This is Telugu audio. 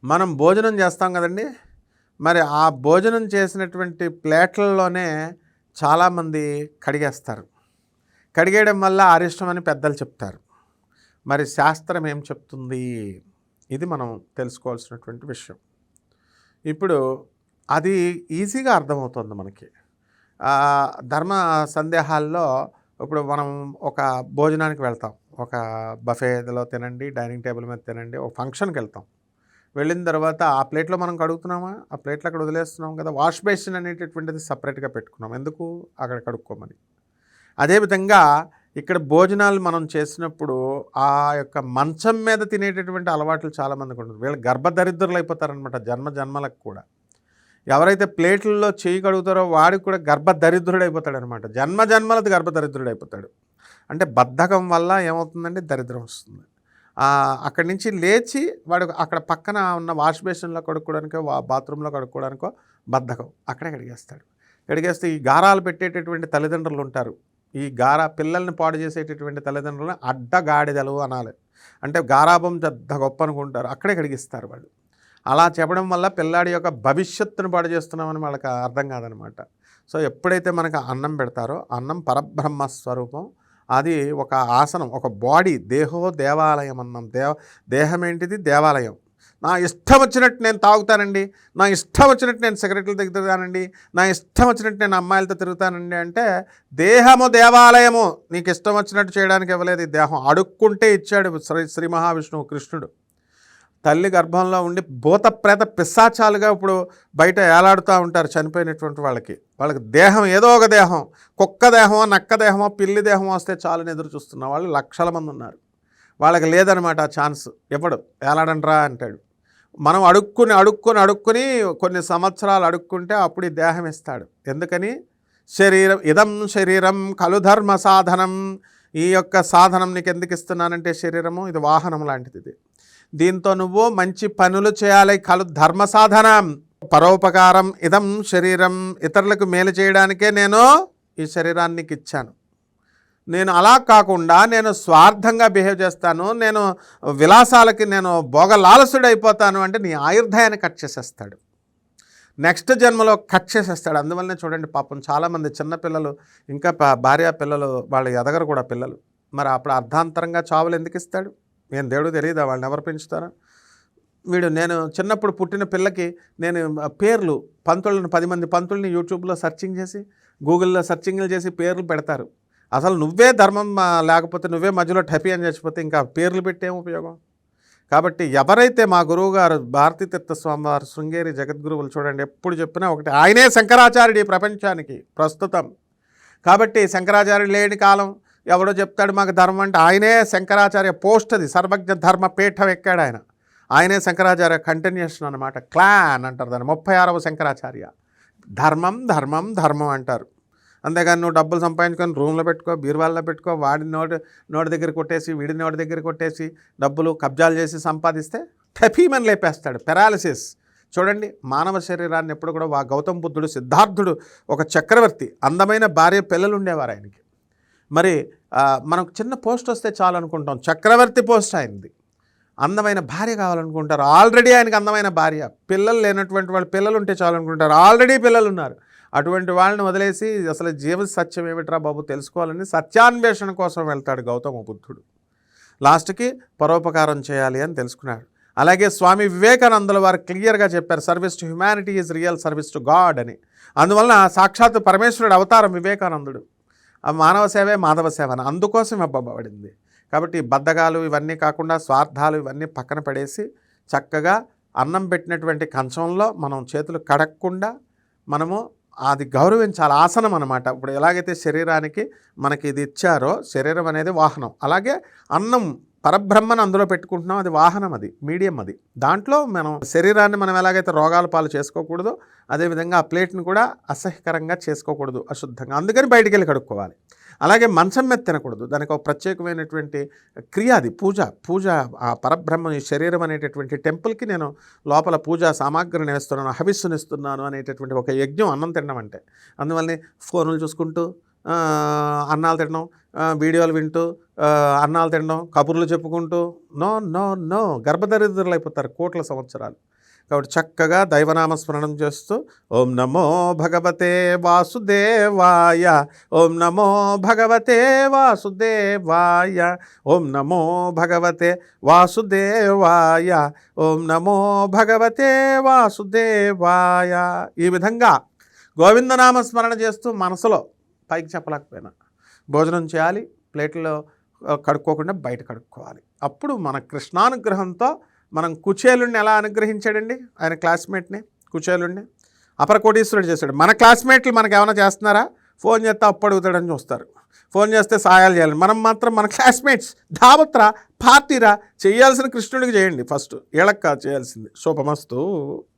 మనం భోజనం చేస్తాం కదండి. మరి ఆ భోజనం చేసినటువంటి ప్లేట్లలోనే చాలామంది కడిగేస్తారు. కడిగేయడం వల్ల అరిష్టమని పెద్దలు చెప్తారు. మరి శాస్త్రం ఏం చెప్తుంది? ఇది మనం తెలుసుకోవాల్సినటువంటి విషయం. ఇప్పుడు అది ఈజీగా అర్థమవుతుంది మనకి. ధర్మ సందేహాల్లో ఇప్పుడు మనం ఒక భోజనానికి వెళ్తాం. ఒక బఫేలో తినండి, డైనింగ్ టేబుల్ మీద తినండి, ఒక ఫంక్షన్కి వెళ్తాం. వెళ్ళిన తర్వాత ఆ ప్లేట్లో మనం కడుగుతున్నామా? ఆ ప్లేట్లు అక్కడ వదిలేస్తున్నాం కదా. వాష్ బేసిన్ అనేటటువంటిది సపరేట్గా పెట్టుకున్నాం. ఎందుకు? అక్కడ కడుక్కోమని. అదేవిధంగా ఇక్కడ భోజనాలు మనం చేసినప్పుడు ఆ యొక్క మంచం మీద తినేటటువంటి అలవాట్లు చాలామందికి ఉంటుంది. వీళ్ళు గర్భదరిద్రులు అయిపోతారనమాట జన్మలకు కూడా. ఎవరైతే ప్లేట్లలో చేయి కడుగుతారో వాడికి కూడా గర్భదరిద్రుడు అయిపోతాడనమాట. జన్మలది గర్భదరిద్రుడు అయిపోతాడు. అంటే బద్ధకం వల్ల ఏమవుతుందంటే దరిద్రం వస్తుంది. అక్కడి నుంచి లేచి వాడు అక్కడ పక్కన ఉన్న వాష్ బేసిన్లో కడుక్కోవడానికో బాత్రూంలో కడుక్కోవడానికో బద్ధకం, అక్కడే కడిగేస్తాడు. కడిగేస్తే ఈ గారాలు పెట్టేటటువంటి తల్లిదండ్రులు ఉంటారు. ఈ పిల్లల్ని పాడు చేసేటటువంటి తల్లిదండ్రులను అడ్డగాడిదలు అనాలి. అంటే గారాబం పెద్ద గొప్ప అనుకుంటారు, అక్కడే కడిగిస్తారు వాళ్ళు. అలా చెప్పడం వల్ల పిల్లాడి యొక్క భవిష్యత్తును పాడు చేస్తున్నామని వాళ్ళకి అర్థం కాదనమాట. సో ఎప్పుడైతే మనకు అన్నం పెడతారో, అన్నం పరబ్రహ్మ స్వరూపం, అది ఒక ఆసనం, ఒక బాడీ. దేహో దేవాలయం అన్నాం. దేహం ఏంటిది? దేవాలయం. నా ఇష్టం వచ్చినట్టు నేను తాగుతానండి, నా ఇష్టం వచ్చినట్టు నేను సిగరెట్లు తిరుగుతానండి, నా ఇష్టం వచ్చినట్టు నేను అమ్మాయిలతో తిరుగుతానండి అంటే దేహము దేవాలయము. నీకు ఇష్టం వచ్చినట్టు చేయడానికి ఇవ్వలేదు ఈ దేహం. అడుక్కుంటే ఇచ్చాడు శ్రీ మహావిష్ణువు కృష్ణుడు. తల్లి గర్భంలో ఉండి భూత ప్రేత పిశాచాలుగా ఇప్పుడు బయట ఏలాడుతూ ఉంటారు చనిపోయినటువంటి వాళ్ళకి దేహం ఏదో ఒక దేహం, కుక్క దేహమో, నక్క దేహమో, పిల్లి దేహమో వస్తే చాలని ఎదురు చూస్తున్న వాళ్ళు లక్షల మంది ఉన్నారు. వాళ్ళకి లేదనమాట ఆ ఛాన్స్. ఎప్పుడు ఏలాడంట్రా అంటాడు. మనం అడుక్కుని కొన్ని సంవత్సరాలు అడుక్కుంటే అప్పుడు ఈ దేహం ఇస్తాడు. ఎందుకని? ఇదం శరీరం కలు ధర్మ సాధనం. ఈ యొక్క సాధనం నీకు ఎందుకు ఇస్తున్నానంటే శరీరము ఇది వాహనం లాంటిది. ఇది దీంతో నువ్వు మంచి పనులు చేయాలి. కలు ధర్మ సాధనం, పరోపకారం. ఇదం శరీరం, ఇతరులకు మేలు చేయడానికే నేను ఈ శరీరాన్ని ఇచ్చాను. నేను అలా కాకుండా నేను స్వార్థంగా బిహేవ్ చేస్తాను, నేను విలాసాలకి నేను భోగలాలసుడైపోతాను అంటే నీ ఆయుర్దాయాన్ని కట్ చేసేస్తాడు. నెక్స్ట్ జన్మలో కట్ చేసేస్తాడు. అందువల్లనే చూడండి పాపం చాలామంది చిన్నపిల్లలు, ఇంకా భార్య పిల్లలు, వాళ్ళు ఎదగరు కూడా పిల్లలు. మరి అప్పుడు అర్ధాంతరంగా చావులు ఎందుకు ఇస్తాడు? నేను దేవుడు తెలియదా? వాళ్ళని ఎవరు పెంచుతారా? నేను చిన్నప్పుడు పుట్టిన పిల్లకి నేను పేర్లు, 10 మంది పంతుల్ని యూట్యూబ్లో సర్చింగ్ చేసి, గూగుల్లో సర్చింగ్లు చేసి పేర్లు పెడతారు. అసలు నువ్వే ధర్మం లేకపోతే, నువ్వే మధ్యలో టపి అని చచ్చిపోతే ఇంకా పేర్లు పెట్టేం ఉపయోగం? కాబట్టి ఎవరైతే మా గురువు గారు భారతీతీర్థ స్వామివారు శృంగేరి జగద్గురువులు చూడండి, ఎప్పుడు చెప్పినా ఒకటి, ఆయనే శంకరాచార్యుడు ఈ ప్రపంచానికి ప్రస్తుతం. కాబట్టి శంకరాచార్యుడు లేని కాలం ఎవడో చెప్తాడు మాకు ధర్మం అంటే, ఆయనే శంకరాచార్య పోస్ట్, అది సర్వజ్ఞ ధర్మ పీఠం ఎక్కాడు ఆయన. ఆయనే శంకరాచార్య కంటిన్యూషన్ అనమాట. క్లాన్ అంటారు దాన్ని, 36వ శంకరాచార్య. ధర్మం ధర్మం ధర్మం అంటారు. అంతేగాని నువ్వు డబ్బులు సంపాదించుకొని రూమ్లో పెట్టుకో, బీరువాల్లో పెట్టుకో, వాడి నోటి దగ్గర కొట్టేసి, వీడి నోటి దగ్గర కొట్టేసి డబ్బులు కబ్జాలు చేసి సంపాదిస్తే టఫీమని లేపేస్తాడు. పెరాలిసిస్. చూడండి, మానవ శరీరాన్ని ఎప్పుడు కూడా గౌతమ బుద్ధుడు, సిద్ధార్థుడు ఒక చక్రవర్తి, అందమైన భార్య పిల్లలు ఉండేవారు ఆయనకి. మరి మనకు చిన్న పోస్ట్ వస్తే చాలు అనుకుంటాం, చక్రవర్తి పోస్ట్ అయింది. అందమైన భార్య కావాలనుకుంటారు, ఆల్రెడీ ఆయనకి అందమైన భార్య. పిల్లలు లేనటువంటి వాళ్ళు పిల్లలు ఉంటే చాలు అనుకుంటారు, ఆల్రెడీ పిల్లలు ఉన్నారు. అటువంటి వాళ్ళని వదిలేసి అసలు జీవ సత్యం ఏమిట్రా బాబు తెలుసుకోవాలని సత్యాన్వేషణ కోసం వెళ్తాడు గౌతమ బుద్ధుడు. లాస్ట్కి పరోపకారం చేయాలి అని తెలుసుకున్నాడు. అలాగే స్వామి వివేకానందుల వారు క్లియర్గా చెప్పారు, service to humanity is real service to God అని. అందువలన సాక్షాత్ పరమేశ్వరుడు అవతారం వివేకానందుడు. మానవ సేవే మాధవ సేవ అని అందుకోసం ఇవ్వబడింది. కాబట్టి బద్ధకాలు ఇవన్నీ కాకుండా, స్వార్థాలు ఇవన్నీ పక్కన పడేసి, చక్కగా అన్నం పెట్టినటువంటి కంచంలో మనం చేతులు కడగకుండా మనము అది గౌరవించాలి. ఆసనం అనమాట. ఇప్పుడు ఎలాగైతే శరీరానికి మనకి ఇది ఇచ్చారో, శరీరం అనేది వాహనం, అలాగే అన్నం పరబ్రహ్మను అందులో పెట్టుకుంటున్నాం, అది వాహనం, అది మీడియం. అది దాంట్లో మనం శరీరాన్ని మనం ఎలాగైతే రోగాల పాలు చేసుకోకూడదో, అదేవిధంగా ఆ ప్లేట్ని కూడా అసహ్యకరంగా చేసుకోకూడదు, అశుద్ధంగా. అందుకని బయటికి వెళ్ళి కడుక్కోవాలి. అలాగే మంచం మీద తినకూడదు, దానికి ఒక ప్రత్యేకమైనటువంటి క్రియ, అది పూజ. ఆ పరబ్రహ్మ ఈ శరీరం అనేటటువంటి టెంపుల్కి నేను లోపల పూజా సామాగ్రిని వేస్తున్నాను, హవిస్సునిస్తున్నాను అనేటటువంటి ఒక యజ్ఞం అన్నం తినడం అంటే. అందువల్లనే ఫోన్లు చూసుకుంటూ అన్నాలు తినడం, వీడియోలు వింటూ అన్నాలు తినడం, కబుర్లు చెప్పుకుంటూ, నో, గర్భదరిద్రులు అయిపోతారు కోట్ల సంవత్సరాలు. కాబట్టి చక్కగా దైవనామస్మరణం చేస్తూ ఓం నమో భగవతే వాసుదేవాయ, ఓం నమో భగవతే వాసుదేవాయ, ఓం నమో భగవతే వాసుదేవాయ, ఓం నమో భగవతే వాసుదేవాయ. ఈ విధంగా గోవిందనామస్మరణ చేస్తూ మనసులో పైకి చెప్పలేకపోయినా భోజనం చేయాలి, ప్లేట్లో కడుక్కోకుండా బయట కడుక్కోవాలి. అప్పుడు మన కృష్ణానుగ్రహంతో మనం కుచేలుణ్ణి ఎలా అనుగ్రహించాడండి ఆయన క్లాస్మేట్ని, కుచేలుణ్ణి అపర కోటీశ్వరుడు చేశాడు. మన క్లాస్మేట్లు మనకు ఏమైనా చేస్తున్నారా? ఫోన్ చేస్తే అప్పు అడుగుతాడని చూస్తారు, ఫోన్ చేస్తే సహాయాలు చేయాలి. మనం మాత్రం మన క్లాస్మేట్స్ ధావత్రా పార్టీరా, చేయాల్సిన కృష్ణుడికి చేయండి ఫస్ట్, ఏళక్క చేయాల్సింది. శుభమస్తు.